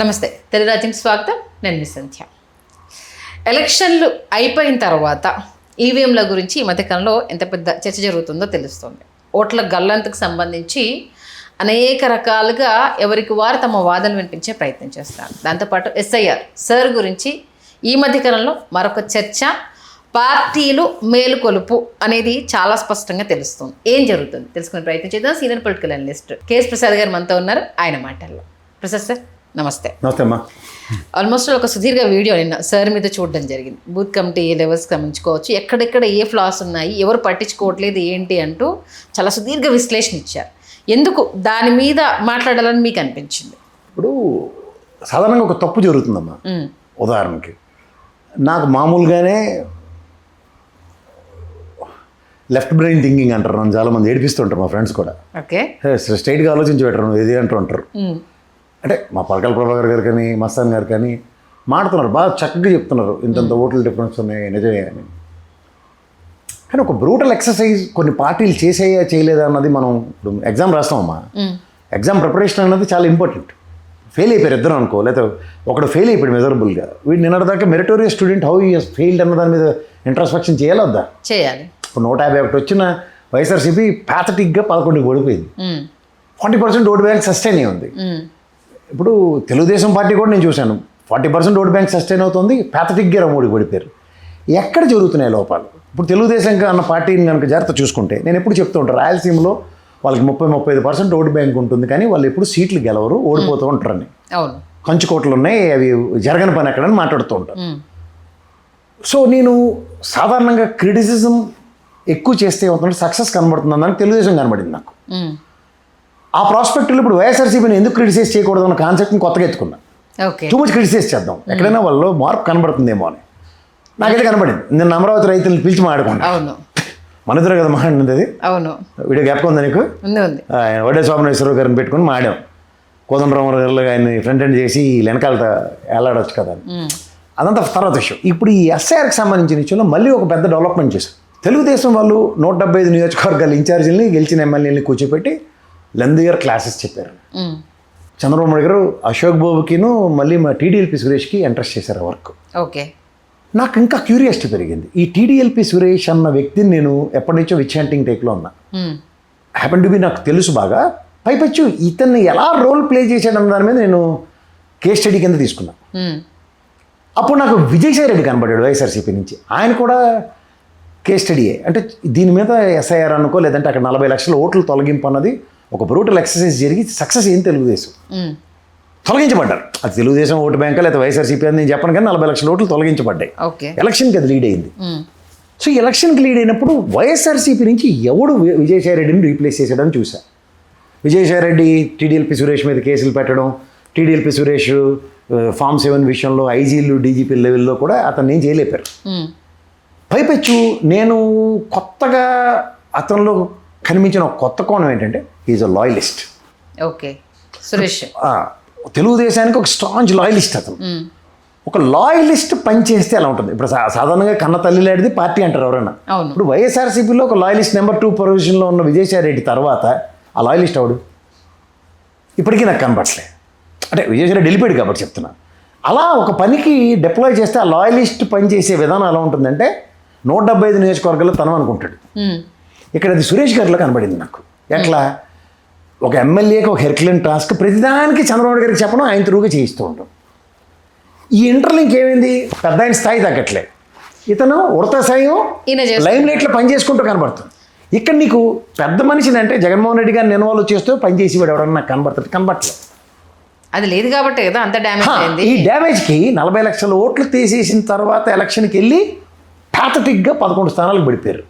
నమస్తే, తెలుగు రాజ్యంకి స్వాగతం. నేను మీ సంధ్య. ఎలక్షన్లు అయిపోయిన తర్వాత ఈవీఎంల గురించి ఈ మధ్యకాలంలో ఎంత పెద్ద చర్చ జరుగుతుందో తెలుస్తుంది. ఓట్ల గల్లంతకు సంబంధించి అనేక రకాలుగా ఎవరికి వారు తమ వాదనలు వినిపించే ప్రయత్నం చేస్తారు. దాంతోపాటు ఎస్ఐఆర్ సర్ గురించి ఈ మధ్యకాలంలో మరొక చర్చ, పార్టీలు మేలుకొలుపు అనేది చాలా స్పష్టంగా తెలుస్తుంది. ఏం జరుగుతుంది తెలుసుకునే ప్రయత్నం చేద్దాం. Senior political analyst KS Prasad గారు మనతో ఉన్నారు. ఆయన మాటల్లో. ప్రసాద్ సార్ నమస్తే. నమస్తే అమ్మా. ఆల్మోస్ట్ ఒక సుదీర్ఘ వీడియో నిన్న సార్ మీద చూడడం జరిగింది. బూత్ కమిటీ లెవెల్స్ గమనించుకోవచ్చు, ఎక్కడెక్కడ ఏ ఫ్లాస్ ఉన్నాయి, ఎవరు పట్టించుకోవట్లేదు ఏంటి అంటూ చాలా సుదీర్ఘ విశ్లేషణ ఇచ్చారు. ఎందుకు దాని మీద మాట్లాడాలని మీకు అనిపించింది? ఇప్పుడు సాధారణంగా ఒక తప్పు జరుగుతుందమ్మా. ఉదాహరణకి నాకు మామూలుగానే లెఫ్ట్ బ్రెయిన్ థింకింగ్ అంటారు, నన్ను చాలామంది ఏడిపిస్తుంటారు, మా ఫ్రెండ్స్ కూడా. ఓకే, స్ట్రైట్గా ఆలోచించి పెట్టరు, ఏది అంటూ ఉంటారు. అంటే మా పరకాల ప్రభాకర్ గారు కానీ మస్తాన్ గారు కానీ మాడుతున్నారు, బాగా చక్కగా చెప్తున్నారు, ఇంతంత ఓట్ల డిఫరెన్స్ ఉన్నాయి, నిజమే అని. కానీ ఒక బ్రూటల్ ఎక్సర్సైజ్ కొన్ని పార్టీలు చేసేయా చేయలేదా అన్నది మనం ఇప్పుడు ఎగ్జామ్ రాస్తామమ్మా. ఎగ్జామ్ ప్రిపరేషన్ అన్నది చాలా ఇంపార్టెంట్. ఫెయిల్ అయిపోయారు ఇద్దరు అనుకో, లేకపోతే ఒకడు ఫెయిల్ అయిపోయాడు మెజరబుల్గా, వీడు నిన్నటిదాకా meritorious student how is failed అన్న దాని మీద ఇంట్రాస్పెక్షన్ చేయాలొద్దా? చేయాలి. ఇప్పుడు 151 వచ్చిన వైఎస్ఆర్సీపీ ప్యాథటిక్గా 11కి ఓడిపోయింది. 40% ఓటు బ్యాంక్ సస్టైన్ అయి ఉంది. ఇప్పుడు తెలుగుదేశం పార్టీ కూడా నేను చూశాను, 40% ఓటు బ్యాంక్ సస్టైన్ అవుతుంది, ప్యాథటిక్గా 3కి ఓడిపోయారు. ఎక్కడ జరుగుతున్నాయి లోపాలు? ఇప్పుడు తెలుగుదేశం అన్న పార్టీని కనుక జాగ్రత్త చూసుకుంటే, నేను ఎప్పుడు చెప్తూ ఉంటాను, రాయలసీమలో వాళ్ళకి 30-35% ఓటు బ్యాంక్ ఉంటుంది, కానీ వాళ్ళు ఎప్పుడు సీట్లు గెలవరు, ఓడిపోతూ ఉంటారని. అవును, కంచుకోట్లు ఉన్నాయి, అవి జరగని పని ఎక్కడని మాట్లాడుతూ ఉంటారు. సో నేను సాధారణంగా క్రిటిసిజం ఎక్కువ చేస్తే అవుతుంటే సక్సెస్ కనబడుతుంది అని తెలుగుదేశం కనబడింది నాకు. ఆ ప్రాస్పెక్ట్లో ఇప్పుడు వైఎస్ఆర్సీపీని ఎందుకు క్రిటిసైజ్ చేయకూడదు అన్న కాన్సెప్ట్ని కొత్తగా ఎత్తుకున్నా. టూ మచ్ క్రిటిసైజ్ చేద్దాం, ఎక్కడైనా వాళ్ళు మార్పు కనబడుతుందేమో అని నాకైతే కనబడింది. నేను అమరావతి రైతులను పిలిచి మాట్లాడుకున్నాను. అవును, మన ఇద్దరు కదా మాట్లాడింది అది. అవును, వీడియో జ్ఞాపకం ఉందా నీకు? వడ్డే స్వామినేశ్వరరావు గారిని పెట్టుకుని మాడాం. కోదండరామరావు గారు ఆయన్ని ఫ్రంట్ ఎండ్ చేసి వెనకాల వెళ్ళాడవచ్చు కదా అని. అదంతా తర్వాత విషయం. ఇప్పుడు ఈ ఎస్ఐఆర్కి సంబంధించిన విషయంలో మళ్ళీ ఒక పెద్ద డెవలప్మెంట్ చేశారు. తెలుగుదేశం వాళ్ళు 175 నియోజకవర్గాల ఇన్ఛార్జీలని, గెలిచిన ఎమ్మెల్యేలని కూర్చోపెట్టి లెందియర్ క్లాసెస్ చెప్పారు. చంద్రబాబు నాయుడు గారు అశోక్ బాబుకిను మళ్ళీ మా టీడీఎల్పీ సురేష్కి ఇంట్రెస్ట్ చేశారు వర్క్. ఓకే, నాకు ఇంకా క్యూరియాసిటీ పెరిగింది. ఈ టీడీఎల్పీ సురేష్ అన్న వ్యక్తిని నేను ఎప్పటి నుంచో విచ్చాంటింగ్ టేక్లో ఉన్నా. హ్యాపెన్ టు బి నాకు తెలుసు బాగా. పైపచ్చు ఇతన్ని ఎలా రోల్ ప్లే చేశాడన్న దాని మీద నేను కేస్ స్టడీ కింద తీసుకున్నా. అప్పుడు నాకు విజయసాయి రెడ్డి కనబడ్డాడు వైఎస్ఆర్సీపీ నుంచి. ఆయన కూడా కేస్ స్టడీయే. అంటే దీని మీద ఎస్ఐఆర్ అనుకో, లేదంటే అక్కడ 40 లక్షల ఓట్లు తొలగింపు అన్నది ఒక బ్రూటల్ ఎక్సర్సైజ్ జరిగి సక్సెస్ ఏం తెలుగుదేశం తొలగించబడ్డారు. అది తెలుగుదేశం ఓటు బ్యాంకా లేదా వైఎస్ఆర్సీపీ అని నేను చెప్పను, కానీ 40 లక్షల ఓట్లు తొలగించబడ్డాయి. ఎలక్షన్కి అది లీడ్ అయింది. సో ఎలక్షన్కి లీడ్ అయినప్పుడు వైఎస్ఆర్సీపీ నుంచి ఎవడు విజయసాయి రెడ్డిని రీప్లేస్ చేసాడని చూసా. విజయసాయి రెడ్డి టీడీఎల్పీ సురేష్ మీద కేసులు పెట్టడం, టీడీఎల్పీ సురేష్ ఫామ్ 7 విషయంలో ఐజీలు డీజీపీ లెవెల్లో కూడా అతన్ని ఏం చేయలేపారు. పైపెచ్చు నేను కొత్తగా అతనిలో కనిపించిన ఒక కొత్త కోణం ఏంటంటే is a loyalist. Okay, Suresh తెలుగుదేశానికి ఒక స్ట్రాంగ్ లాయలిస్ట్ అతను. ఒక లాయలిస్ట్ పనిచేస్తే ఎలా ఉంటుంది? ఇప్పుడు సాధారణంగా కన్న తల్లి లాంటిది పార్టీ అంటారు ఎవరైనా. ఇప్పుడు వైఎస్ఆర్సీపీలో ఒక లాయలిస్ట్ నెంబర్ 2 పొజిషన్లో ఉన్న విజయసాయి రెడ్డి తర్వాత ఆ లాయలిస్ట్ అవడు ఇప్పటికీ నాకు కనపట్లే. అంటే విజయసాయి రెడ్డి వెళ్ళిపోయాడు కాబట్టి చెప్తున్నా. అలా ఒక పనికి డిప్లాయ్ చేస్తే ఆ లాయలిస్ట్ పనిచేసే విధానం ఎలా ఉంటుందంటే 175 నియోజకవర్గాల్లో తనం అనుకుంటాడు. ఇక్కడ అది సురేష్ గారిలో కనబడింది నాకు. ఎట్లా ఒక ఎమ్మెల్యేకి ఒక హెర్క్యులెన్ టాస్క్ ప్రతిదానికి చంద్రబాబు గారికి చెప్పడం, ఆయన త్రూగా చేయిస్తూ ఉంటాం. ఈ ఇంటర్లింక్ ఏమైంది? పెద్ద ఆయన స్థాయి తగ్గట్లే, ఇతను ఉడత సాయం లైమ్ లైట్లో పని చేసుకుంటూ కనబడుతుంది. ఇక్కడ నీకు పెద్ద మనిషిని అంటే జగన్మోహన్ రెడ్డి గారిని ఇన్వాల్వ్ చేస్తూ పనిచేసేవాడు ఎవడన్నా నాకు కనబడట్లేదు. అది లేదు కాబట్టి కదా అంత డ్యామేజ్ అయింది. ఈ డ్యామేజ్కి 40 లక్షల ఓట్లు తీసేసిన తర్వాత ఎలక్షన్కి వెళ్ళి ప్యాథటిక్గా 11 స్థానాలకు పడిపోయారు.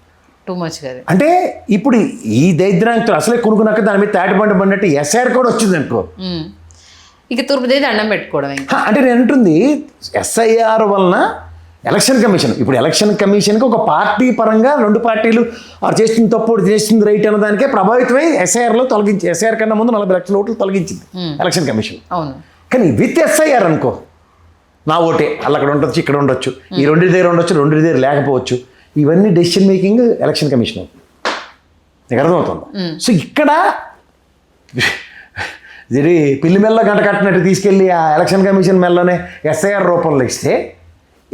టూ మచ్ కదా. అంటే ఇప్పుడు ఈ దరిద్రానికి అసలే కొనుక్కున్నాక దాని మీద తాటిబండి పడినట్టు ఎస్ఐఆర్ కూడా వచ్చింది అనుకో, ఇక తూర్పుదేది అన్నం పెట్టుకోవడం. అంటే నేను అంటుంది ఎస్ఐఆర్ వలన ఎలక్షన్ కమిషన్, ఇప్పుడు ఎలక్షన్ కమిషన్కి ఒక పార్టీ పరంగా 2 పార్టీలు చేస్తుంది తప్పు చేస్తుంది రైట్ అన్నదానికే ప్రభావితమై ఎస్ఐఆర్లో తొలగించి, ఎస్ఐఆర్ కన్నా ముందు 40 లక్షల ఓట్లు తొలగించింది ఎలక్షన్ కమిషన్. అవును, కానీ విత్ ఎస్ఐఆర్ అనుకో, నా ఓటే అక్కడ ఉండొచ్చు, ఇక్కడ ఉండొచ్చు, ఈ 2 దగ్గర ఉండొచ్చు, 2 దగ్గర లేకపోవచ్చు, ఇవన్నీ డెసిషన్ మేకింగ్ ఎలక్షన్ కమిషన్ అవుతుంది. నీకు అర్థమవుతుంది. సో ఇక్కడ ఇది పిల్లి మెల్ల గంట కట్టినట్టు తీసుకెళ్ళి ఆ ఎలక్షన్ కమిషన్ మెల్లనే ఎస్ఐఆర్ రూపంలో ఇస్తే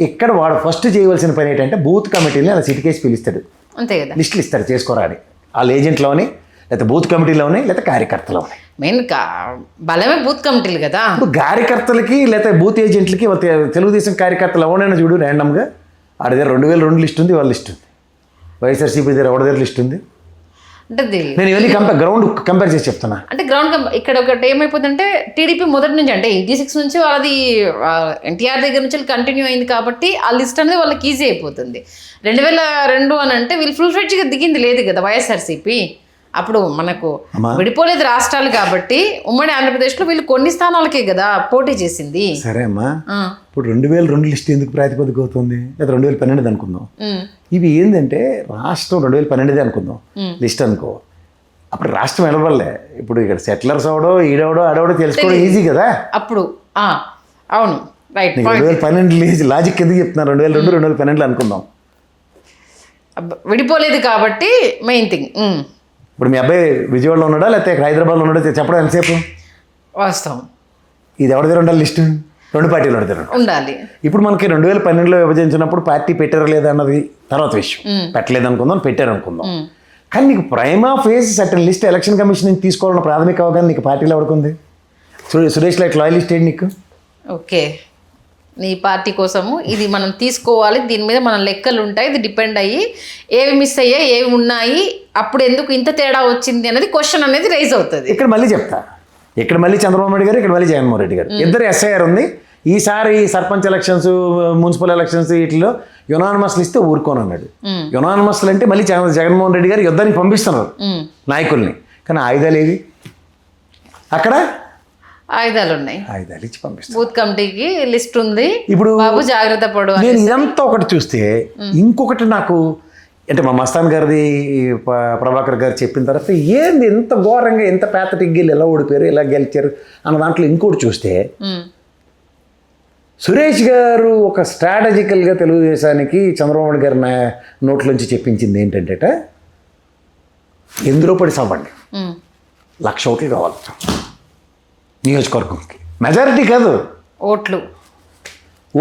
ఇక్కడ వాడు ఫస్ట్ చేయవలసిన పని ఏంటంటే బూత్ కమిటీని అలా సిటికేసి పిలుస్తాడు, అంతే కదా. లిస్టులు ఇస్తాడు చేసుకోరా అని. వాళ్ళ ఏజెంట్లోని లేకపోతే బూత్ కమిటీలోని లేకపోతే కార్యకర్తలోని. మెయిన్ బలమే బూత్ కమిటీలు కదా. ఇప్పుడు కార్యకర్తలకి లేకపోతే బూత్ ఏజెంట్లకి తెలుగుదేశం కార్యకర్తలు ఎవరైనా చూడు ర్యాండమ్గా ఆడి దగ్గర 2002 లిస్ట్ ఉంది, వాళ్ళ లిస్ట్ ఉంది. వైఎస్ఆర్సీపీ దగ్గర ఎవరి దగ్గర లిస్ట్ ఉంది. అంటే నేను వెళ్ళి గ్రౌండ్ కంపేర్ చేసి చెప్తున్నా. అంటే గ్రౌండ్ ఇక్కడ ఒకటి ఏమైపోతుందంటే టీడీపీ మొదటి నుంచి అంటే 86 నుంచి వాళ్ళది ఎన్టీఆర్ దగ్గర నుంచి కంటిన్యూ అయింది కాబట్టి ఆ లిస్ట్ అనేది వాళ్ళకి ఈజీ అయిపోతుంది. 2002 అని అంటే వీళ్ళు ఫుల్ ఫ్లెడ్జ్గా దిగింది లేదు కదా వైఎస్ఆర్సీపీ. అప్పుడు మనకు విడిపోలేదు రాష్ట్రాలు కాబట్టి ఉమ్మడి ఆంధ్రప్రదేశ్లో వీళ్ళు కొన్ని స్థానాలకే కదా పోటీ చేసింది. సరే అమ్మా, ఇప్పుడు 2002 లిస్ట్ ఎందుకు ప్రాతిపదిక అవుతుంది, లేదా 2012 అనుకుందాం. ఇవి ఏంటంటే రాష్ట్రం 2012 అనుకుందాం లిస్ట్ అనుకో. అప్పుడు రాష్ట్రం నిలబడలే. ఇప్పుడు ఇక్కడ సెటిలర్స్ అవడో ఈడవడో ఆడవడో తెలుసుకోవడం ఈజీ కదా అప్పుడు. అవును, రైట్. 2012 లాజిక్ ఎందుకు చెప్తున్నారు, 2002 2012 అనుకుందాం. విడిపోలేదు కాబట్టి మెయిన్ థింగ్. ఇప్పుడు మీ అబ్బాయి విజయవాడలో ఉన్నాడా లేకపోతే హైదరాబాద్లో ఉన్నాడో చెప్పడం ఎంతసేపు వాస్తవం. ఇది ఎవరి దగ్గర ఉండాలి లిస్టు, 2 పార్టీలు దగ్గర ఉండాలి. ఇప్పుడు మనకి 2012లో విభజించినప్పుడు పార్టీ పెట్టారా లేదా అన్నది తర్వాత విషయం. పెట్టలేదు అనుకుందాం, పెట్టారు అనుకుందాం. కానీ నీకు prima face certain list election commission నుంచి తీసుకోవాలన్న ప్రాథమిక అవగాహన నీకు పార్టీలో ఎవడుకుంది. సురేష్ లైక్ లాయలిస్ట్ ఏంటి నీకు? ఓకే, నీ పార్టీ కోసము ఇది మనం తీసుకోవాలి, దీని మీద మన లెక్కలు ఉంటాయి, ఇది డిపెండ్ అయ్యి ఏవి మిస్ అయ్యాయి ఏవి ఉన్నాయి, అప్పుడు ఎందుకు ఇంత తేడా వచ్చింది అనేది క్వశ్చన్ అనేది రైజ్ అవుతుంది. ఇక్కడ మళ్ళీ చెప్తా, ఇక్కడ మళ్ళీ చంద్రబాబు నాయుడు గారు, ఇక్కడ మళ్ళీ జగన్మోహన్ రెడ్డి గారు, ఇద్దరు ఎస్ఐఆర్ ఉంది. ఈసారి సర్పంచ్ ఎలక్షన్స్ మున్సిపల్ ఎలక్షన్స్ వీటిలో యునానిమస్లు ఇస్తే ఊరుకోను అన్నాడు. యునానిమస్లు అంటే మళ్ళీ జగన్మోహన్ రెడ్డి గారు యుద్ధానికి పంపిస్తున్నారు నాయకుల్ని. కానీ ఆయుధాలు ఏవి అక్కడ? ఆయుధాలు ఉన్నాయి, ఆయుధాలు ఇచ్చి పంపిస్తారు. బూత్ కమిటీకి లిస్ట్ ఉంది, ఇప్పుడు బాబు జాగ్రత్త పడు. నేను ఇదంతా ఒకటి చూస్తే ఇంకొకటి నాకు అంటే మా మస్తాన్ గారిది ప్రభాకర్ గారు చెప్పిన తర్వాత ఏంది ఎంత ఘోరంగా ఎంత ప్యాథటిక్ గెలి ఎలా ఓడిపోయారు ఎలా గెలిచారు అన్న దాంట్లో ఇంకోటి చూస్తే సురేష్ గారు ఒక స్ట్రాటజికల్గా తెలుగుదేశానికి చంద్రబాబు గారి నోట్లోంచి చెప్పించింది ఏంటంటే ఎందులో పడి సవ్వండి 1,00,000 ఓట్లు కావాలి నియోజకవర్గంకి. మెజారిటీ కాదు,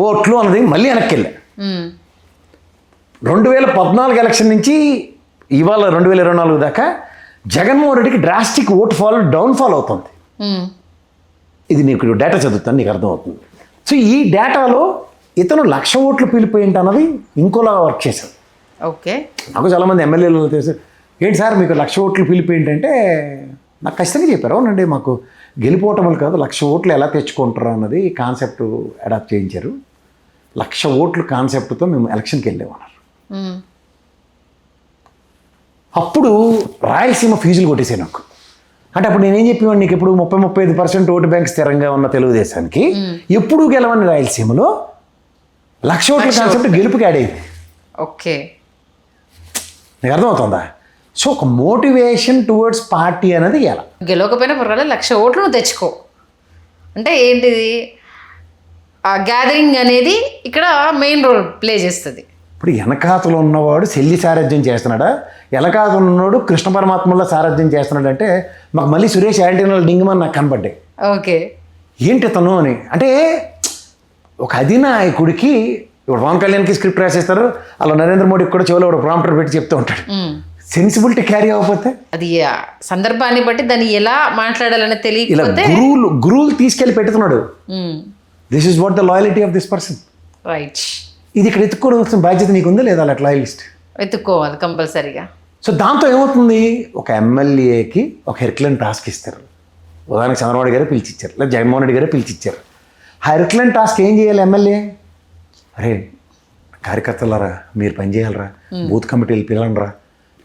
ఓట్లు అన్నది మళ్ళీ వెనక్కి వెళ్ళా. 2014 ఎలక్షన్ నుంచి ఇవాళ 2024 దాకా జగన్మోహన్ రెడ్డికి డ్రాస్టిక్ ఓట్ డౌన్ ఫాల్ అవుతుంది. ఇది నీకు డేటా చదువుతాను, నీకు అర్థమవుతుంది. సో ఈ డేటాలో ఇతను 1,00,000 ఓట్లు పీలిపోయింటి అన్నది ఇంకోలా వర్క్ చేశారు. ఓకే, నాకు చాలామంది ఎమ్మెల్యేలు తెలుసు, ఏంటి సార్ మీకు 1,00,000 ఓట్లు పీలిపోయింటంటే నాకు ఖచ్చితంగా చెప్పారు. అవునండి, మాకు గెలిపోవటములు కాదు 1,00,000 ఓట్లు ఎలా తెచ్చుకుంటారు అన్నది కాన్సెప్ట్ అడాప్ట్ చేయించారు. 1,00,000 ఓట్లు కాన్సెప్ట్తో మేము ఎలక్షన్కి వెళ్ళేమన్నారు. అప్పుడు రాయలసీమ ఫీజులు కొట్టేసాను నాకు. అంటే అప్పుడు నేనేం చెప్పేవాడిని, నీకు ఎప్పుడు 30-35% ఓటు బ్యాంక్ స్థిరంగా ఉన్న తెలుగుదేశానికి ఎప్పుడు గెలవని రాయలసీమలో 1,00,000 ఓట్ల కాన్సెప్ట్ గెలుపుకి యాడ్ అయింది. ఓకే, నీకు అర్థమవుతుందా? సో ఒక మోటివేషన్ టువర్డ్స్ పార్టీ అనేది ఎలా గెలవకపోయినా పర్వాలేదు 1,00,000 ఓట్లు నువ్వు తెచ్చుకో అంటే ఏంటిది, ఆ గ్యాదరింగ్ అనేది ఇక్కడ మెయిన్ రోల్ ప్లే చేస్తుంది. ఇప్పుడు వెనకాతలో ఉన్నవాడు శల్య సారథ్యం చేస్తున్నాడా, వెనకాతలో ఉన్నవాడు కృష్ణ పరమాత్మలో సారథ్యం చేస్తున్నాడు అంటే మాకు మళ్ళీ సురేష్ యాంటీనాలు డింగమని నాకు కనపడ్డాయి. ఓకే, ఏంటి తను అని అంటే ఒక అధినాయకుడికి ఇప్పుడు పవన్ కళ్యాణ్కి స్క్రిప్ట్ రాసేస్తారు, అలా నరేంద్ర మోడీకి కూడా చెవులో ఒక ప్రాంప్టర్ పెట్టి చెప్తూ ఉంటాడు. సెన్సిబిలిటీ క్యారీ అవ్వకపోతే అది సందర్భాన్ని బట్టి దాన్ని ఎలా మాట్లాడాలని తెలియకపోతే గురువులు తీసుకెళ్ళి పెట్టుతున్నాడు. This is what the loyalty of this person. Right, ఇది ఇక్కడ ఎత్తుకోవాల్సిన బాధ్యత నీకుందా లేదా అలా లాయలిస్ట్ వెతుక్కోవాలి కంపల్సరీగా. సో దాంతో ఏమవుతుంది, ఒక ఎమ్మెల్యేకి ఒక హెర్క్లైన్ టాస్క్ ఇస్తారు. ఉదాహరణకు చంద్రబాబు గారే పిలిచిచ్చారు, లేదా జగన్మోహన్ రెడ్డి గారే పిలిచిచ్చారు. ఆ హెర్క్లైన్ టాస్క్ ఏం చేయాలి ఎమ్మెల్యే? అరే కార్యకర్తలరా మీరు పని చేయాలరా, బూత్ కమిటీలు పిల్లలరా,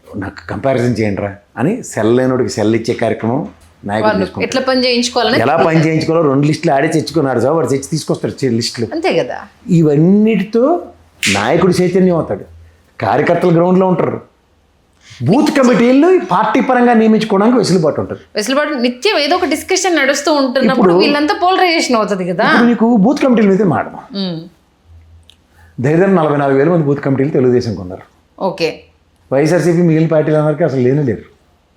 నాకు కంపారిజన్ చేయండి రా అని సెల్ లేనోడికి సెల్ ఇచ్చే కార్యక్రమం నాయకుడు ఎట్లా పని చేయించుకోవాలని, ఎలా పని చేయించుకోవాలో 2 లిస్టులు ఆడే తెచ్చుకున్నాడు సార్, వాడు తెచ్చి తీసుకొస్తాడు లిస్టులు. అంతే కదా. ఇవన్నిటితో నాయకుడు చైతన్యం అవుతాడు, కార్యకర్తలు గ్రౌండ్లో ఉంటారు, బూత్ కమిటీలు పార్టీ పరంగా నియమించుకోవడానికి వెసులుబాటు ఉంటుంది. వెసులుబాటు నిత్యం ఏదో ఒక డిస్కషన్ నడుస్తూ ఉంటున్నప్పుడు వీళ్ళంతా పోలరైజేషన్ అవుతుంది కదా. నీకు బూత్ కమిటీల మీద మాట్లాడదాం. దగ్గర 44,000 మంది బూత్ కమిటీలు తెలుగుదేశంకి ఉన్నారు. ఓకే, వైఎస్ఆర్సీపీ మిగిలిన పార్టీలు అందరికీ అసలు లేనే లేరు,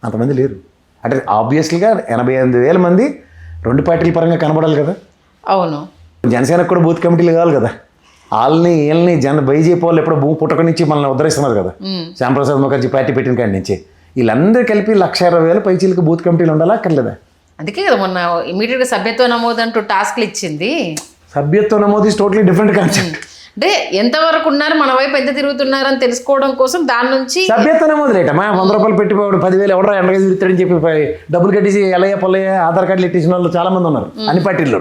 అంతమంది లేరు. అంటే ఆబ్వియస్లీగా 88,000 మంది రెండు పార్టీల పరంగా కనబడాలి కదా. అవును. జనసేనకు కూడా బూత్ కమిటీలు కావాలి కదా. వీళ్ళని బీజేపీ వాళ్ళు ఎప్పుడో భూమి పుట్టక నుంచి మనల్ని ఉద్ధరిస్తున్నారు కదా. శ్యాంప్రసాద్ ముఖర్జీ పార్టీ పెట్టిన కాడి నుంచి వీళ్ళందరూ కలిపి 1,20,000 పైచీలకు బూత్ కమిటీలు ఉండాలా అక్కర్లేదా? అందుకే కదా మొన్న ఇమీడియట్గా సభ్యత్వ నమోదు అంటూ టాస్క్లు ఇచ్చింది. సభ్యత్వ నమోదు ఇస్ టోటలీ డిఫరెంట్ కాన్సెప్ట్. అంటే ఎంతవరకు ఉన్నారు, మన వైపు ఎంత తిరుగుతున్నారని తెలుసుకోవడం కోసం దాని నుంచి సభ్యత్వ నమోదు రేటమ్మా. 100 రూపాయలు పెట్టి 10,000 ఎవడో ఎండగా తిరుగుతాడని చెప్పి డబ్బులు కట్టేసి ఎలయ్య పొల్లయ్య ఆధార్ కార్డులు ఎట్టేసిన వాళ్ళు చాలా మంది ఉన్నారు అన్ని పార్టీల్లో.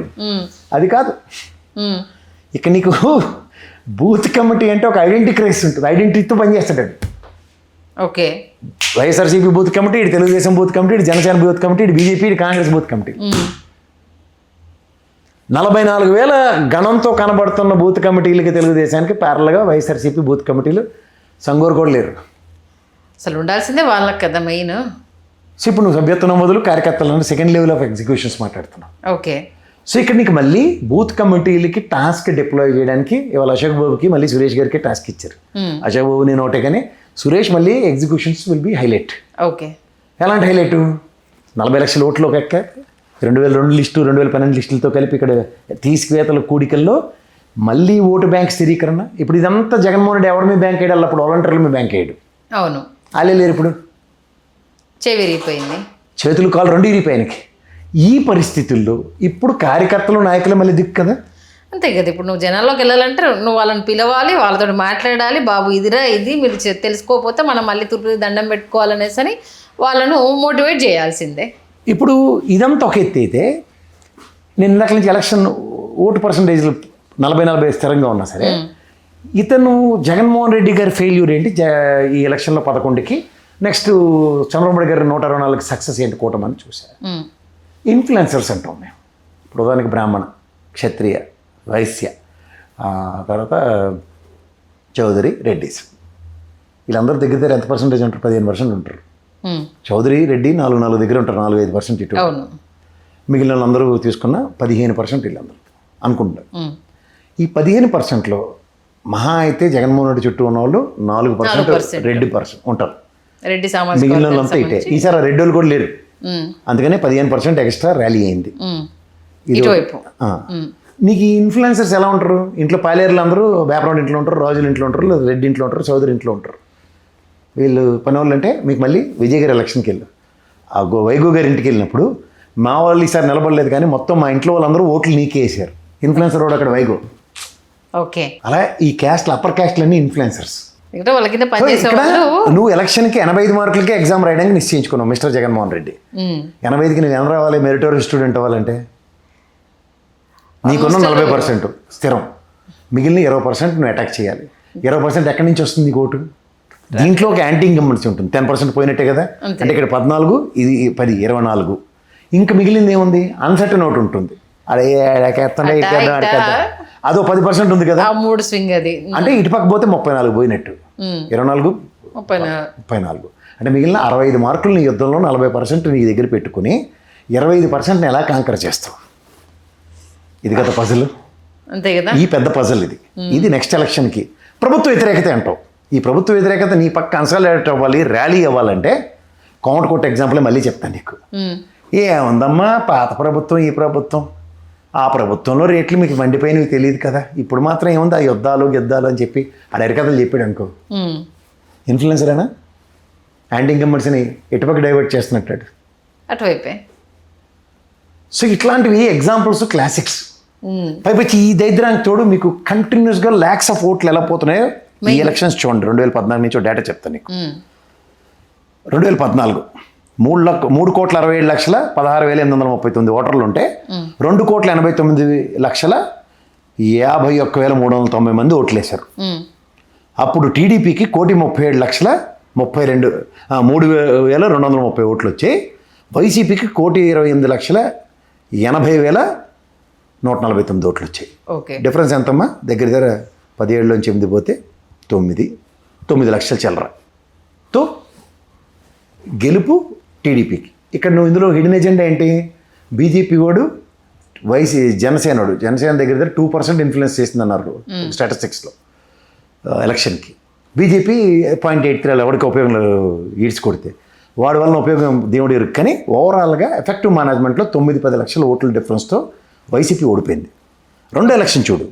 అది కాదు, ఇక నీకు బూత్ కమిటీ అంటే ఒక ఐడెంటిటీ క్రైస్ ఉంటుంది. ఐడెంటిటీతో పనిచేస్తాడు. ఓకే, వైఎస్ఆర్సీపీ బూత్ కమిటీ, ఇటు తెలుగుదేశం బూత్ కమిటీ, ఇటు జనసేన బూత్ కమిటీ, ఇటు బీజేపీ, ఇటు కాంగ్రెస్ బూత్ కమిటీ. 44,000 గణంతో కనబడుతున్న బూత్ కమిటీలకి తెలుగుదేశానికి ప్యారల్గా వైఎస్ఆర్సీపీ బూత్ కమిటీలు సంగోరు కూడా లేరు. అసలు ఉండాల్సిందే వాళ్ళకి కదా మెయిన్. సో ఇప్పుడు నువ్వు సభ్యత్వ నమోదులు కార్యకర్తలను సెకండ్ లెవెల్ ఆఫ్ ఎగ్జిక్యూషన్స్ మాట్లాడుతున్నావు. ఓకే, సో ఇక్కడ నీకు మళ్ళీ బూత్ కమిటీలకి టాస్క్ డిప్లాయ్ చేయడానికి ఇవాళ అశోక్ బాబుకి మళ్ళీ సురేష్ గారికి టాస్క్ ఇచ్చారు. అశోక్ బాబు నేను ఒకటే, కానీ సురేష్ మళ్ళీ executions will be highlight. Okay, ఎలాంటి హైలైట్? 40 లక్షల ఓట్లు ఒక ఎక్క, 2002 లిస్టు 2012 లిస్టులతో కలిపి ఇక్కడ తీసివేతల కూడికల్లో మళ్ళీ ఓటు బ్యాంక్ స్థిరీకరణ. ఇప్పుడు ఇదంతా జగన్మోహన్ రెడ్డి ఎవరి మీద బ్యాంక్ వేయడం, అప్పుడు వాలంటీర్ల మీద బ్యాంక్ వేయడు. అవును, వాళ్ళే లేరు. ఇప్పుడు చెవిరిగిపోయింది, చేతులు కాలు రెండు ఇరిగిపోయానికి. ఈ పరిస్థితుల్లో ఇప్పుడు కార్యకర్తలు నాయకులు మళ్ళీ దిక్కు కదా. అంతే కదా. ఇప్పుడు నువ్వు జనాల్లోకి వెళ్ళాలంటే నువ్వు వాళ్ళని పిలవాలి, వాళ్ళతో మాట్లాడాలి. బాబు ఇదిరా ఇది మీరు తెలుసుకోకపోతే మనం మళ్ళీ తుర్పు దండం పెట్టుకోవాలనేసి అని వాళ్ళను మోటివేట్ చేయాల్సిందే. ఇప్పుడు ఇదంతా ఒక ఎత్తి అయితే, నేను ఇందాక నుంచి ఎలక్షన్ ఓటు పర్సంటేజ్లు 40-40 స్థిరంగా ఉన్నా సరే, ఇతను జగన్మోహన్ రెడ్డి గారి ఫెయిల్యూర్ ఏంటి ఈ ఎలక్షన్లో 11కి, నెక్స్ట్ చంద్రబాబు నాయుడు గారి 164 సక్సెస్ ఏంటి కూటమని చూశారు. ఇన్ఫ్లుయెన్సర్స్ అంటాం మేము. ఇప్పుడు ఉదాహరణకి బ్రాహ్మణ, క్షత్రియ, వైశ్య, తర్వాత చౌదరి, రెడ్డిస్, వీళ్ళందరూ దగ్గర ఎంత పర్సెంటేజ్ ఉంటారు? 15% ఉంటారు. చౌదరి, రెడ్డి 4 దగ్గర ఉంటారు, 4-5% ఇటు. మిగిలిన వాళ్ళందరూ తీసుకున్న 15% వీళ్ళందరూ అనుకుంటారు. ఈ 15%లో మహా అయితే జగన్మోహన్ రెడ్డి చుట్టూ ఉన్న వాళ్ళు 4% రెడ్డి ఉంటారు. మిగిలిన వాళ్ళంతా ఇటే. ఈసారి రెడ్డి వాళ్ళు కూడా లేరు, అందుకనే 15% ఎక్స్ట్రా ర్యాలీ అయింది. నీకు ఈ ఇన్ఫ్లుయెన్సర్స్ ఎలా ఉంటారు? ఇంట్లో పాలేరులు అందరూ బ్యాక్గ్రౌండ్ ఇంట్లో ఉంటారు, రాజుల ఇంట్లో ఉంటారు, రెడ్డి ఇంట్లో ఉంటారు, చౌదరి ఇంట్లో ఉంటారు. వీళ్ళు పని వాళ్ళు అంటే మీకు మళ్ళీ విజయ్ గారి ఎలక్షన్కి వెళ్ళు, ఆ వైగో గారి ఇంటికి వెళ్ళినప్పుడు మా వాళ్ళు ఈసారి నిలబడలేదు, కానీ మొత్తం మా ఇంట్లో వాళ్ళందరూ ఓట్లు నీకే వేసారు. ఇన్ఫ్లుయెన్సర్ వాడు అక్కడ వైగో. ఓకే, అలా ఈ క్యాస్ట్లు, అప్పర్ క్యాస్ట్లన్నీ ఇన్ఫ్లుయెన్సర్స్. నువ్వు ఎలక్షన్కి 85 మార్కులకి ఎగ్జామ్ రాయడానికి నిశ్చయించుకున్నావు మిస్టర్ జగన్మోహన్ రెడ్డి. 85కి నువ్వు ఎంత రావాలి మెరిటోరియస్ స్టూడెంట్ అవ్వాలంటే? నీకున్న 40% స్థిరం, మిగిలిన 20% నువ్వు అటాక్ చేయాలి. 20% ఎక్కడి నుంచి వస్తుంది నీకు ఓటు? దీంట్లో ఒక యాంటీ ఇన్కంబెన్సీ ఉంటుంది. 10% పోయినట్టే కదా. అంటే ఇక్కడ 14, ఇది 10, 24. ఇంకా మిగిలింది ఏముంది? అన్సర్టన్ ఓటు ఉంటుంది. అదే అదో 10% ఉంది కదా. 3 స్వింగ్ అది. అంటే ఇటు పక్క పోతే 34 పోయినట్టు. 24, 34. అంటే మిగిలిన 65 మార్కులు నీ యుద్ధంలో 40% నీ దగ్గర పెట్టుకుని 25% ఎలా కాంకర్ చేస్తావు? ఇది కదా పజిల్. అంతే కదా. ఈ పెద్ద పజిల్ ఇది నెక్స్ట్ ఎలక్షన్కి ప్రభుత్వ వ్యతిరేకత అంటావు. ఈ ప్రభుత్వ వ్యతిరేకత నీ పక్క కన్సాలిడేట్ అవ్వాలి, ర్యాలీ అవ్వాలంటే కౌంట్ కొట్టే ఎగ్జాంపులే మళ్ళీ చెప్తాను నీకు. ఏముందమ్మా, పాత ప్రభుత్వం, ఈ ప్రభుత్వం, ఆ ప్రభుత్వంలో రేట్లు మీకు మండిపోయినవి తెలియదు కదా. ఇప్పుడు మాత్రం ఏముంది, ఆ యుద్ధాలు గిద్దాలు అని చెప్పి ఆ డైరెకథలు చెప్పాడు అనుకో. ఇన్ఫ్లుయెన్సరేనా? యాంటీ ఇన్కంబెన్సీని ఎటుపక్క డైవర్ట్ చేస్తున్నట్టు అటువైపే. సో ఇట్లాంటివి ఎగ్జాంపుల్స్, క్లాసిక్స్. పైపచ్చి ఈ దరిద్రానికి తోడు మీకు కంటిన్యూస్గా ల్యాక్స్ ఆఫ్ ఓట్లు ఎలా పోతున్నాయో ఈ ఎలక్షన్స్ చూడండి. 2014 నుంచి డేటా చెప్తాను నీకు. 2014 3,67,16,839 ఓటర్లు ఉంటే 2,89,51,390 మంది ఓట్లు వేశారు. అప్పుడు టీడీపీకి 1,37,32,3,230 ఓట్లు వచ్చాయి. వైసీపీకి 1,20,80,149 ఓట్లు వచ్చాయి. డిఫరెన్స్ ఎంతమ్మా? దగ్గర 17లోంచి 8 పోతే 9 లక్షల చిల్లరతో గెలుపు టీడీపీకి. ఇక్కడ నువ్వు ఇందులో హిడెన్ ఎజెండా ఏంటి? బీజేపీ వాడు జనసేన దగ్గర 2% ఇన్ఫ్లుయెన్స్ చేసిందన్నారు స్టాటిస్టిక్స్లో ఎలక్షన్కి. బీజేపీ 0.83 ఎవరికి ఉపయోగం ఈడ్చి కొడితే వాడి వలన ఉపయోగం దేవుడి ఎరుగు. కానీ ఓవరాల్గా ఎఫెక్టివ్ మేనేజ్మెంట్లో 9-10 లక్షల ఓట్ల డిఫరెన్స్తో వైసీపీ ఓడిపోయింది. రెండో ఎలక్షన్ చూడు,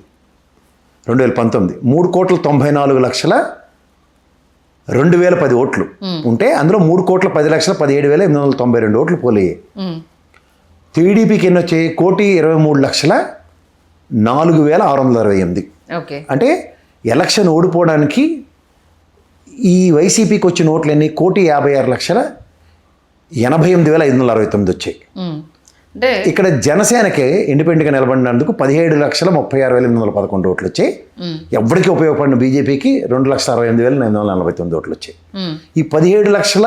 2019 3,94,2010 ఓట్లు ఉంటే అందులో 3,10,17,892 ఓట్లు పోలయ్యాయి. టీడీపీకి ఎన్ని వచ్చాయి? 1,23,04,668. ఓకే. అంటే ఎలక్షన్ ఓడిపోవడానికి ఈ వైసీపీకి వచ్చిన ఓట్లు ఎన్ని? 1,56,88,569 వచ్చాయి. అంటే ఇక్కడ జనసేనకి ఇండిపెండెంట్గా నిలబడినందుకు 17,36,811 ఓట్లు వచ్చాయి. ఎవరికి ఉపయోగపడిన బీజేపీకి 2,68,949 ఓట్లు వచ్చాయి. ఈ 17 లక్షల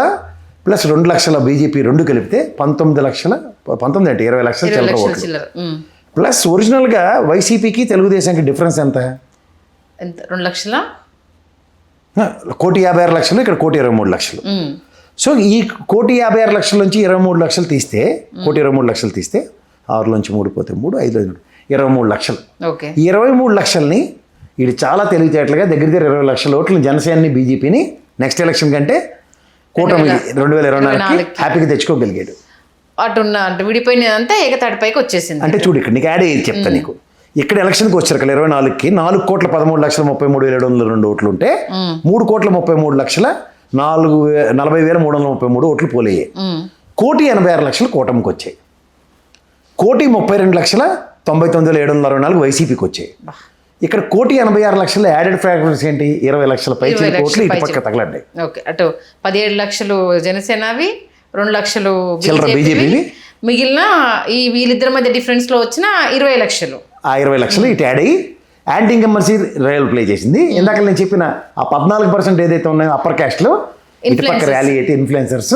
ప్లస్ 2 లక్షల బీజేపీ రెండు కలిపితే 20 లక్షల చిల్లర ఓట్లు. ప్లస్ ఒరిజినల్గా వైసీపీకి తెలుగుదేశానికి డిఫరెన్స్ ఎంత? 2 లక్షల 1,56,00,000, ఇక్కడ 1,23,00,000. సో ఈ 1,56,00,000 నుంచి 23 లక్షలు తీస్తే 1,23 లక్షలు తీస్తే 6 నుంచి 3 పోతే 3, 5 23 లక్షలు. ఓకే. ఈ 23 లక్షల్ని ఇది చాలా తెలివితేటలుగా దగ్గర 20 లక్షల ఓట్లు జనసేనని బీజేపీని నెక్స్ట్ ఎలక్షన్ కంటే కూటమి 2024 హ్యాపీగా తెచ్చుకోగలిగాడు. అంటే విడిపోయినంతా ఏకతాటిపైకి వచ్చేసింది. అంటే చూడు, ఇక్కడ నీకు యాడ్ అయ్యేది చెప్తా నీకు. ఇక్కడ ఎలక్షన్కి వచ్చారు కదా 24కి 4,13,33,702 ఓట్లు ఉంటే 3,33,40,333 ఓట్లు పోలయ్యాయి. 1,86,00,000 కూటమికి వచ్చాయి. 1,32,99,764 వైసీపీకి వచ్చాయి. ఇక్కడ 1,86,00,000 యాడెడ్ ఫ్యాక్టర్స్ ఏంటి? 20 లక్షల పై ఓట్లు ఇటు పక్క తగలడ్డాయి. ఓకే. అటు 17 లక్షలు జనసేనవి, 2 లక్షలు బీజేపీ, మిగిలిన ఈ వీళ్ళిద్దరి మధ్య డిఫరెన్స్ లో వచ్చిన 20 లక్షలు. ఆ 20 లక్షలు ఇటు యాడ్ అయ్యి యాంటీ ఇన్కంబెన్సీ రోల్ ప్లే చేసింది. ఇందాక నేను చెప్పిన ఆ 14% ఏదైతే ఉన్నాయో అప్పర్ క్యాస్ట్లో ఇటు పక్క ర్యాలీ అయితే ఇన్ఫ్లుయెన్సర్స్.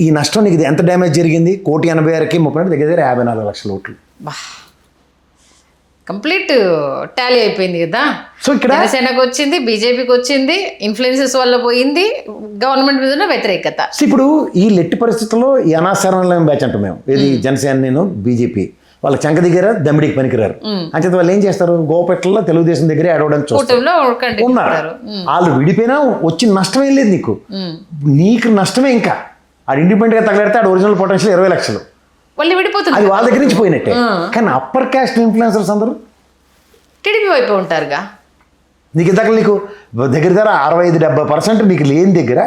ఈ నష్టం నీకు ఎంత డ్యామేజ్ జరిగింది? 1,86,000కి 30 దగ్గర 54 లక్షల ఓట్లు. కంప్లీట్ టాలీ అయిపోయింది కదా. సో ఇక్కడ జనసేనకు వచ్చింది, బీజేపీకి వచ్చింది, ఇన్ఫ్లుయెన్సెస్ వల్ల పోయింది, గవర్నమెంట్ మీద ఉన్న వ్యతిరేకత. సో ఇప్పుడు ఈ లెట్టి పరిస్థితుల్లో ఈ అనాశరణం బ్యాచ్ అంటాం మేము, ఇది జనసేన, నేను బీజేపీ, వాళ్ళ చంక దగ్గర దమ్మిడికి పనికిరారు. అంచేత వాళ్ళు ఏం చేస్తారు? గోపెట్లలో తెలుగుదేశం దగ్గరే అడవడానికి చూస్తారు. ఉన్నారు. వాళ్ళు విడిపోయినా వచ్చిన నష్టం ఏం లేదు నీకు. నీకు నష్టమే. ఇంకా ఆడు ఇండిపెండెంట్గా తగలడితే ఆడు ఒరిజినల్ పొటెన్షియల్ 20 లక్షలు వాళ్ళు విడిపోతుంది. అది వాళ్ళ దగ్గర నుంచి పోయినట్టే. కానీ అప్పర్ క్యాస్ట్ ఇన్ఫ్లుయెన్సర్స్ అందరూ టీడీపీ వైపు ఉంటారుగా. నీకు ఇందాక నీకు దగ్గర 65-70% నీకు లేని దగ్గర,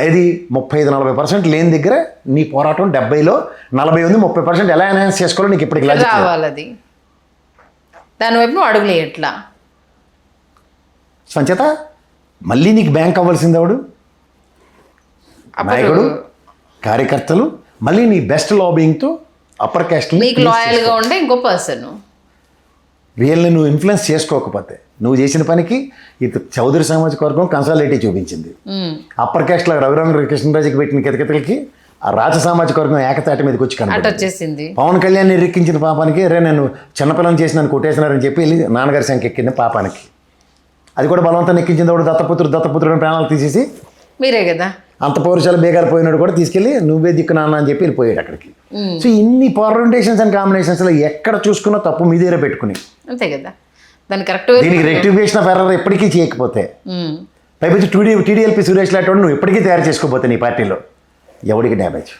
ఇది 35-40% లేని దగ్గర నీ పోరాటం 70లో 40 ఉంది. 30% ఎలా ఎన్హాన్స్ చేసుకోవాలో నీకు ఇప్పటికి రావాలి. దాని వైపు నువ్వు అడుగులే ఎట్లా సంచేత మళ్ళీ నీకు బ్యాంక్ అవ్వాల్సింది ఎవడు? నాయకుడు, కార్యకర్తలు. మళ్ళీ నీ బెస్ట్ లాబింగ్తో అప్పర్ క్యాస్ట్ నీకు లాయల్గా ఉండే ఇంకో పర్సన్. వీళ్ళని నువ్వు ఇన్ఫ్లుయెన్స్ చేసుకోకపోతే నువ్వు చేసిన పనికి ఇటు చౌదరి సామాజిక వర్గం కన్సాలిడేటివ్ చూపించింది. అప్పర్ క్యాస్ట్లో రఘురామ కృష్ణరాజుకి పెట్టిన కితకితలకి ఆ రాజ సామాజిక వర్గం ఏకతాటి మీదకి వచ్చి కనబడింది. పవన్ కళ్యాణ్ ఇరిక్కించిన పాపానికి నేను చిన్నపిల్లని చేసి నన్ను కొట్టేసినారని చెప్పి వెళ్ళి నాన్నగారి సంఖ్య ఎక్కిన పాపానికి అది కూడా బలవంతాన్ని ఎక్కించిన వాడు దత్తపుత్రుడు ప్రాణాలు తీసేసి మీరే కదా. అంత పౌరుషాలు బేగారు పోయినాడు కూడా తీసుకెళ్ళి నువ్వే దిక్కు నాన్న అని చెప్పి వెళ్ళిపోయాడు అక్కడికి. సో ఇన్ని పర్ముటేషన్స్ అండ్ కాంబినేషన్స్లో ఎక్కడ చూసుకున్నా తప్పు మీ దగ్గర పెట్టుకుని అంతే కదా. దాన్ని కరెక్ట్ దీనికి రెక్టిఫికేషన్ ఆఫ్ ఎర్రర్ ఎప్పటికీ చేయకపోతే, పైపించి టీడీఎల్పీ సురేష్ లాంటి నువ్వు ఎప్పటికీ తయారు చేసుకోపోతే నీ పార్టీలో ఎవరికి డ్యామేజ్.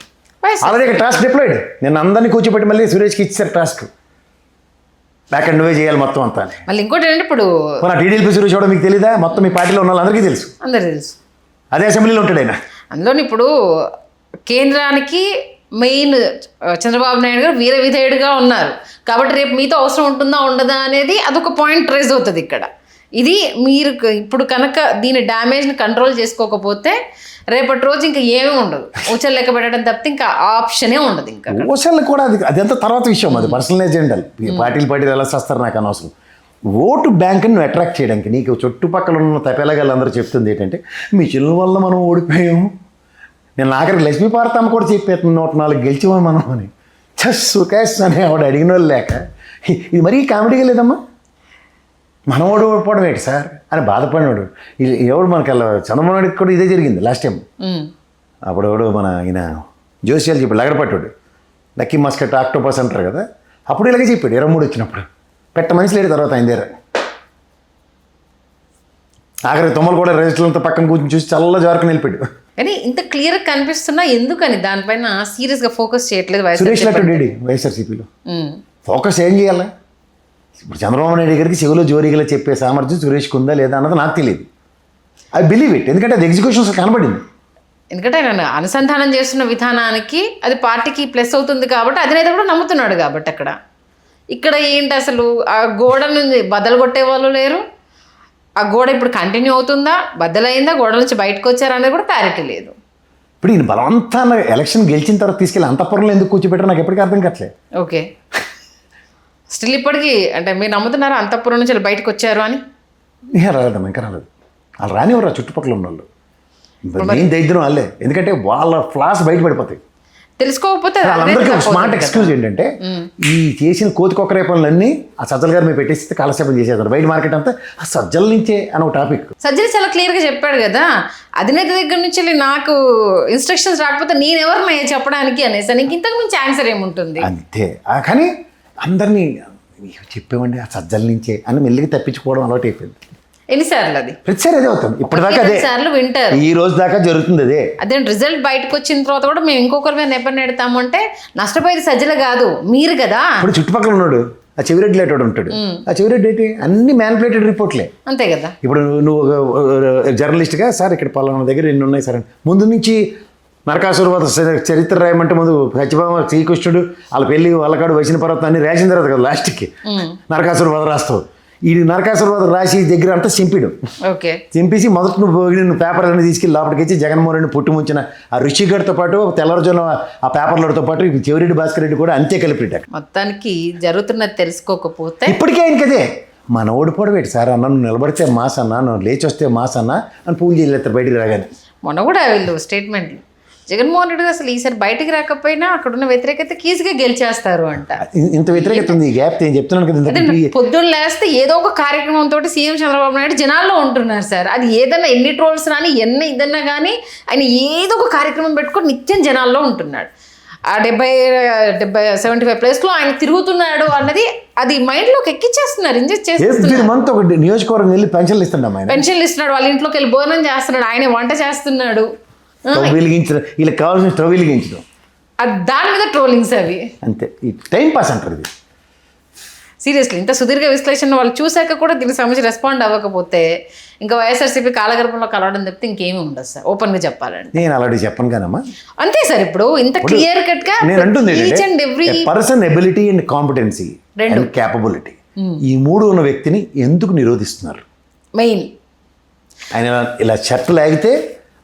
Already task diploid. నేను అందరినీ కూర్చోబెట్టి మళ్ళీ సురేష్కి ఇచ్చారు టాస్క్, బ్యాక్ అండ్ వే చేయాలి మొత్తం అంతా. మళ్ళీ ఇంకోటి ఏంటంటే ఇప్పుడు టీడీఎల్పీ సురేష్ కూడా మీకు తెలీదా? మొత్తం మీ పార్టీలో ఉన్న వాళ్ళందరికీ తెలుసు. అందరికీ తెలుసు. అదే అసెంబ్లీలో ఉంటాడు ఆయన. అందులోని ఇప్పుడు కేంద్రానికి మెయిన్ చంద్రబాబు నాయుడు గారు వీర విధేయుడిగా ఉన్నారు కాబట్టి రేపు మీతో అవసరం ఉంటుందా ఉండదా అనేది అదొక పాయింట్ రైజ్ అవుతుంది ఇక్కడ. ఇది మీరు ఇప్పుడు కనుక దీని డ్యామేజ్ని కంట్రోల్ చేసుకోకపోతే రేపటి రోజు ఇంకా ఏమీ ఉండదు. ఊచలు లెక్క పెట్టడం తప్పితే ఇంకా ఆప్షనే ఉండదు. ఇంకా ఊచలు కూడా అదంతా తర్వాత విషయం, అది పర్సనల్ ఎజెండాలు. పార్టీలు ఎలా చేస్తారు నాకు అనవసరం. ఓటు బ్యాంకుని నువ్వు అట్రాక్ట్ చేయడానికి నీకు చుట్టుపక్కల ఉన్న తపేలగాళ్ళు అందరూ చెప్తుంది ఏంటంటే మీ చిల్లు వల్ల మనం ఓడిపోయాము. నేను ఆఖరికి లక్ష్మీ పార్వతమ్మ కూడా చెప్పేస్తుంది 104 గెలిచామా మనం అని. సుకేష్ అని ఆవిడ అడిగిన వాళ్ళు లేక ఇది మరీ కామెడీగా లేదమ్మా. మనం ఓడిపోవడం ఏంటి సార్ అని బాధపడినాడు. ఎవడు మనకి అలా చంద్రబాబు నాయుడికి కూడా ఇదే జరిగింది లాస్ట్ టైం. అప్పుడు ఎవడు మన ఈయన జోసియాలు చెప్పాడు, లగడపట్టుడు లక్కీ మస్కట్ ఆక్టోపస్ అంటారు కదా, అప్పుడు ఇలాగే చెప్పాడు 23 వచ్చినప్పుడు. పెట్ట మనిషి లేడు తర్వాత ఆయన దగ్గర. ఆఖరికి తొమ్మలు కూడా రిజిస్టర్లతో పక్కన కూర్చొని చూసి చల్ల జారుకుని వెళ్ళిపోయాడు. కానీ ఇంత క్లియర్ కనిపిస్తున్నా ఎందుకని దానిపైన సీరియస్గా ఫోకస్ చేయట్లేదు సురేష్ వైఎస్ఆర్ లెటర్ డేడి వైఎస్ఆర్సీపీలో ఫోకస్ ఏం చేయాలి? ఇప్పుడు చంద్రబాబు నాయుడు గారికి చెవిలో జోరీగా చెప్పే సామర్థ్యం సురేష్కి ఉందా లేదా అన్నది నాకు తెలియదు. ఐ బిలీవ్ ఇట్, ఎందుకంటే అది ఎగ్జిక్యూషన్స్ కనబడింది. ఎందుకంటే ఆయన అనుసంధానం చేస్తున్న విధానానికి అది పార్టీకి ప్లస్ అవుతుంది కాబట్టి అధినేత కూడా నమ్ముతున్నాడు కాబట్టి ఇక్కడ ఏంటి అసలు ఆ గోడ నుంచి బద్దలు కొట్టే వాళ్ళు లేరు. ఆ గోడ ఇప్పుడు కంటిన్యూ అవుతుందా, బద్దలైందా, గోడ నుంచి బయటకు వచ్చారా అనేది కూడా క్లారిటీ లేదు. ఇప్పుడు ఈయన బలవంతాన ఎలక్షన్ గెలిచిన తర్వాత తీసుకెళ్ళి అంతఃపురంలో ఎందుకు కూర్చోబెట్టారు నాకు ఎప్పటికీ అర్థం కావట్లేదు. ఓకే, స్టిల్ ఇప్పటికీ అంటే మీరు నమ్ముతున్నారా అంతఃపురం నుంచి బయటకు వచ్చారు అని? రాలేదమ్మా, ఇంకా రాలేదు. వాళ్ళు రానివ్వరు చుట్టుపక్కల ఉన్న వాళ్ళు. మెయిన్ దరిద్రం వాళ్ళే, ఎందుకంటే వాళ్ళ ఫ్లాస్ బయటపడిపోతాయి. తెలుసుకోకపోతే వాళ్ళందరికీ స్మార్ట్ ఎక్స్క్యూజ్ ఏంటంటే ఈ చేసిన కోతి కొక్కరే పనులన్నీ ఆ సజ్జల గారు మీరు పెట్టేస్తే కాలక్షేపం చేసేస్తారు. బయట మార్కెట్ అంతా ఆ సజ్జల నుంచే అని ఒక టాపిక్. సజ్జలు చాలా క్లియర్గా చెప్పాడు కదా, అధినేత దగ్గర నుంచి నాకు ఇన్స్ట్రక్షన్స్ రాకపోతే నేనెవరినయ్యా చెప్పడానికి అనేసి. నీకు ఇంతకు మించి ఆన్సర్ ఏముంటుంది? అంతే. కానీ అందరినీ చెప్పేవండి ఆ సజ్జల నుంచే అని మెల్లిగా తప్పించుకోవడం అలవాటు అయిపోయింది. ఎన్నిసార్లు అది ప్రతిసారి అదే అవుతుంది. ఇప్పటిదాకా అదే సార్లు వింటారు. ఈ రోజు దాకా జరుగుతుంది అదే. అదే రిజల్ట్ బయటకు వచ్చిన తర్వాత కూడా మేము ఇంకొకరి మీద నెప్పని నెడతాము అంటే నష్టపోయేది సజ్జలు కాదు మీరు కదా. ఇప్పుడు చుట్టుపక్కల ఉన్నాడు ఆ చెవిరెడ్డి లేటోడు ఉంటాడు. ఆ చెవిరెడ్డి ఏంటి అన్ని మ్యానిపులేటెడ్ రిపోర్ట్లే. అంతే కదా. ఇప్పుడు నువ్వు జర్నలిస్ట్గా సార్ ఇక్కడ పలానా దగ్గర ఎన్ని ఉన్నాయి సార్ అని ముందు నుంచి నరకాసుర వధ చరిత్ర రాయమంటే ముందు సత్యభామ శ్రీకృష్ణుడు వాళ్ళ పెళ్లి వాళ్ళకాడు వచ్చిన పర్వతం అన్ని రాసిన తర్వాత కదా లాస్ట్కి నరకాసుర వధ రాస్తావు. ఈ నరకాసుర వధ రాసి దగ్గర అంతా చింపిడు. ఓకే, చింపేసి మొదట నువ్వు పేపర్ అన్ని తీసుకెళ్ళి లోపలికి ఇచ్చి జగన్మోహన్ రెడ్డి పుట్టుముంచిన ఆ ఋషిగడ్తో పాటు తెల్లవారుజామున ఆ పేపర్లతో పాటు చెవిరెడ్డి భాస్కర్ రెడ్డి కూడా అంతే కలిపిట్టారు. మొత్తానికి జరుగుతున్నది తెలుసుకోకపోతే ఇప్పటికే ఆయనకదే మన ఓడిపోవడం సార్ అన్న నువ్వు నిలబడితే మాస్ అన్న నువ్వు లేచి వస్తే మాస్ అన్న అని పూజ చేయలేస్తారు బయటికి రాగానే. మొన్న కూడా వీళ్ళు స్టేట్మెంట్లు జగన్మోహన్ రెడ్డి అసలు ఈసారి బయటికి రాకపోయినా అక్కడున్న వ్యతిరేకత కీజుగా గెలిచేస్తారు అంట. ఇంత వ్యతిరేకత ఉంది ఈ గ్యాప్ నేను చెప్తున్నాను కదా. పొద్దున్న లేస్తే ఏదో ఒక కార్యక్రమంతో సీఎం చంద్రబాబు నాయుడు జనాల్లో ఉంటున్నారు సార్. అది ఏదన్నా ఎన్ని ట్రోల్స్ రాని ఎన్ని ఇదన్నా కానీ ఆయన ఏదో ఒక కార్యక్రమం పెట్టుకొని నిత్యం జనాల్లో ఉంటున్నాడు. ఆ 75 ప్లేస్లో ఆయన తిరుగుతున్నాడు అన్నది అది మైండ్లోకి ఎక్కిచ్చేస్తున్నారు, ఇంజెక్ట్ చేస్తున్నారు. మంత్ ఒక నియోజకవర్గం వెళ్ళి పెన్షన్లు ఇస్తున్నాడు. పెన్షన్లు ఇస్తున్నాడు, వాళ్ళ ఇంట్లోకి వెళ్ళి భోజనం చేస్తున్నాడు, ఆయన వంట చేస్తున్నాడు. స్టవ్ వెలిగించడం వీళ్ళకి కావాల్సిన స్టవ్ వెలిగించడం దాని మీద ట్రోలింగ్స్ అవి అంతే. ఈ టైం పాస్ అంటారు ఇది. సీరియస్లీ ఇంత సుదీర్ఘ విశ్లేషణ వాళ్ళు చూశాక కూడా దీనికి సంబంధించి రెస్పాండ్ అవ్వకపోతే ఇంకా వైఎస్ఆర్సీపీ కాలగర్భంలో కలవడం తప్పితే ఇంకేమీ ఉండదు సార్. ఓపెన్గా చెప్పాలంటే నేను అలాంటి చెప్పను కానమ్మా. అంతే సార్. ఇప్పుడు ఇంత క్లియర్ కట్గా నేను అంటుంది person ability and competency and capability ఈ మూడు ఉన్న వ్యక్తిని ఎందుకు నిరోధిస్తున్నారు? మెయిన్ ఆయన ఇలా చెట్టు లాగితే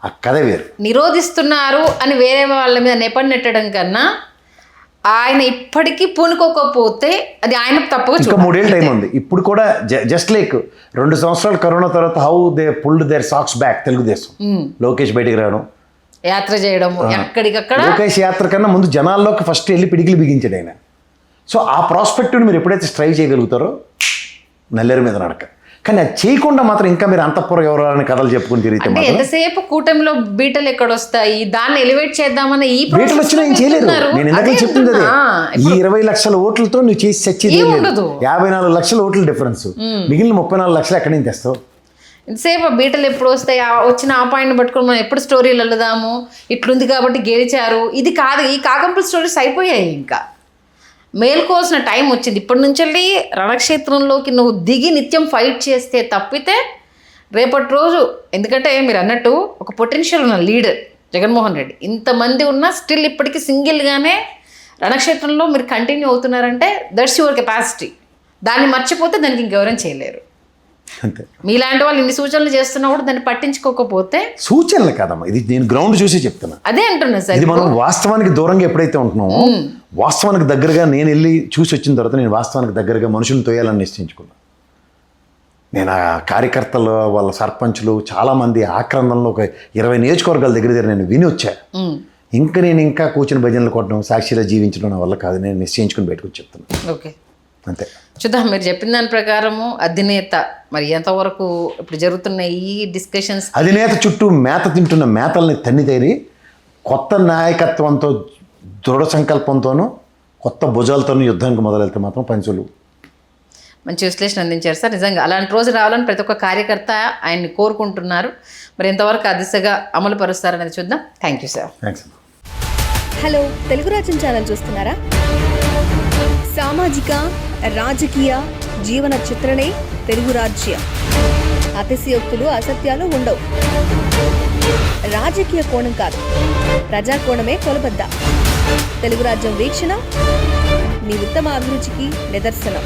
ఆ కథ వేరు. నిరోధిస్తున్నారు అని వేరే వాళ్ళ మీద నెట్టడం కన్నా ఆయన ఇప్పటికీ పూనుకోకపోతే అది ఆయన తప్పగా. ఇంకా 3 ఏళ్ళు టైం ఉంది. ఇప్పుడు కూడా జస్ట్ లైక్ 2 సంవత్సరాలు కరోనా తర్వాత how they pulled there socks back Telugu Desam. Lokesh బయటికి రావడం, యాత్ర చేయడం, ఎక్కడికక్కడ లోకేష్ యాత్ర కన్నా ముందు జనాల్లోకి ఫస్ట్ వెళ్ళి పిడికిలు బిగించాడు ఆయన. సో ఆ ప్రాస్పెక్టివ్ని మీరు ఎప్పుడైతే స్ట్రైవ్ చేయగలుగుతారో నల్లేరు మీద నడక. కానీ అది చేయకుండా మాత్రం ఇంకా మీరు అంతఃపురం ఎవరైనా కథలు చెప్పుకుని తిరిగితే ఎంతసేపు కూటమిలో బీటలు ఎక్కడొస్తాయి దాన్ని ఎలివేట్ చేద్దామని ఈ బీటలు వచ్చినా ఏం చేయలేరు. నేను ఇందాక చెప్తుంది అదే. ఈ 20 లక్షల ఓట్లతో నువ్వు చేసి చచ్చేది 54 లక్షల ఓట్ల డిఫరెన్స్. మిగిలిన 34 లక్షలు ఎక్కడి నుంచి తెస్తావు? ఇంతసేపు బీటలు ఎప్పుడు వస్తాయి వచ్చిన ఆ పాయింట్ పట్టుకుని మనం ఎప్పుడు స్టోరీలు వెళ్దాము ఇట్లుంది కాబట్టి గెలిచారు ఇది కాదు. ఈ కాకంపుల స్టోరీస్ అయిపోయాయి. ఇంకా మేల్కోవాల్సిన టైం వచ్చింది. ఇప్పటి నుంచి వెళ్ళి రణక్షేత్రంలోకి నువ్వు దిగి నిత్యం ఫైట్ చేస్తే తప్పితే రేపటి రోజు, ఎందుకంటే మీరు అన్నట్టు ఒక పొటెన్షియల్ ఉన్న లీడర్ జగన్మోహన్ రెడ్డి, ఇంతమంది ఉన్నా స్టిల్ ఇప్పటికీ సింగిల్గానే రణక్షేత్రంలో మీరు కంటిన్యూ అవుతున్నారంటే దట్స్ యువర్ కెపాసిటీ. దాన్ని మర్చిపోతే దానికి ఇంకెవరైనా చేయలేరు. అంతే. మీలాంటి వాళ్ళు ఇన్ని సూచనలు చేస్తున్నా కూడా దాన్ని పట్టించుకోకపోతే. సూచనలు కాదమ్మా, ఇది నేను గ్రౌండ్ చూసి చెప్తున్నా. అదే అంటున్నా సార్. ఇది మనం వాస్తవానికి దూరంగా ఎప్పుడైతే ఉంటున్నామో వాస్తవానికి దగ్గరగా నేను వెళ్ళి చూసి వచ్చిన తర్వాత నేను వాస్తవానికి దగ్గరగా మనుషులను తోయాలని నిశ్చయించుకున్నాను. నేను ఆ కార్యకర్తలు వాళ్ళ సర్పంచులు చాలామంది ఆక్రందనలో ఒక 20 నియోజకవర్గాల దగ్గర నేను విని వచ్చా. నేను ఇంకా కూర్చుని భజనలు కొట్టడం సాక్షిలో జీవించడం నా వల్ల కాదు. నేను నిశ్చయించుకుని బయటకు వచ్చి చెప్తున్నాను. ఓకే, అంతే. చూద్దాం. మీరు చెప్పిన దాని ప్రకారము అధినేత మరి ఎంతవరకు ఇప్పుడు జరుగుతున్న ఈ డిస్కషన్స్, అధినేత చుట్టూ మేత తింటున్న మేతల్ని తన్నితేరి కొత్త నాయకత్వంతో దృఢ సంకల్పంతోనూ కొత్త భుజాలతోనూ యుద్ధానికి మొదలెళ్తే మాత్రం పంచులు మంచి విశ్లేషణ అందించారు సార్. నిజంగా అలాంటి రోజు రావాలని ప్రతి ఒక్క కార్యకర్త ఆయన్ని కోరుకుంటున్నారు. మరి ఎంతవరకు ఆ దిశగా అమలు పరుస్తారనేది చూద్దాం. Thank you sir. Thanks. Hello, Telugu రాజ్యం ఛానల్ చూస్తున్నారా? సామాజిక, రాజకీయ, జీవన చిత్రణే తెలుగు రాజ్యం. అతిశయోక్తులు, అసత్యాలు ఉండవు. రాజకీయ కోణం కాదు, ప్రజా కోణమే కొలబద్ద. తెలుగు రాజ్యం వీక్షణ మీ ఉత్తమ అభిరుచికి నిదర్శనం.